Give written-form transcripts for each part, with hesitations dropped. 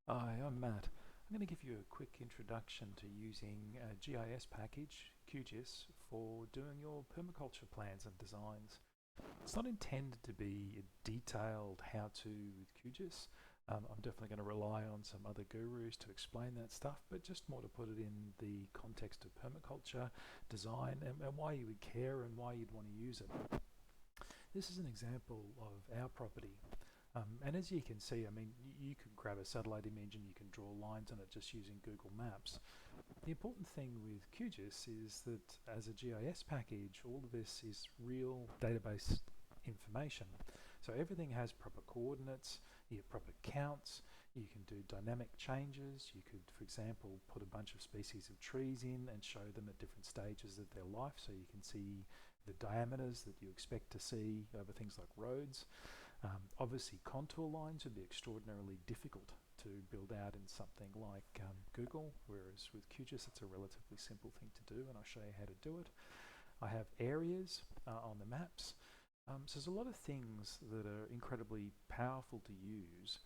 Hi, I'm Matt. I'm going to give you a quick introduction to using a GIS package, QGIS, for doing your permaculture plans and designs. It's not intended to be a detailed how-to with QGIS. I'm definitely going to rely on some other gurus to explain that stuff, but just more to put it in the context of permaculture, design, and why you would care and why you'd want to use it. This is an example of our property. And as you can see, I mean, you could grab a satellite image and you can draw lines on it just using Google Maps. The important thing with QGIS is that as a GIS package, all of this is real database information. So everything has proper coordinates, you have proper counts, you can do dynamic changes. You could, for example, put a bunch of species of trees in and show them at different stages of their life so you can see the diameters that you expect to see over things like roads. Obviously, contour lines would be extraordinarily difficult to build out in something like Google, whereas with QGIS it's a relatively simple thing to do, and I'll show you how to do it. I have areas on the maps. So there's a lot of things that are incredibly powerful to use,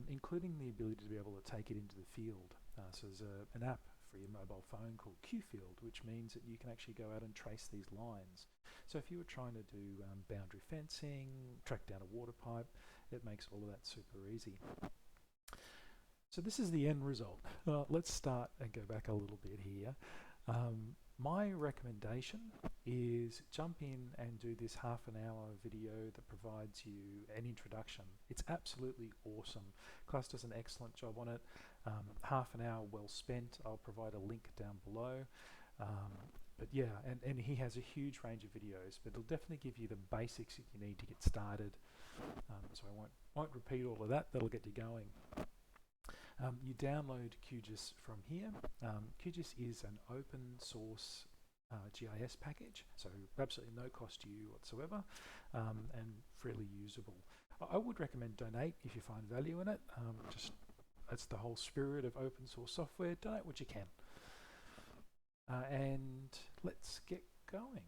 including the ability to be able to take it into the field. So there's an app for your mobile phone called QField, which means that you can actually go out and trace these lines. So if you were trying to do boundary fencing, track down a water pipe, it makes all of that super easy. So this is the end result. Let's start and go back a little bit here. My recommendation is jump in and do this half-an-hour video that provides you an introduction. It's absolutely awesome. Klaus does an excellent job on it. Half an hour well spent. I'll provide a link down below. But yeah, and he has a huge range of videos, but it'll definitely give you the basics that you need to get started. So I won't repeat all of that. That'll get you going. You download QGIS from here. QGIS is an open source GIS package, so absolutely no cost to you whatsoever, and freely usable. I would recommend donate if you find value in it. Just that's the whole spirit of open source software. Donate what you can. And let's get going.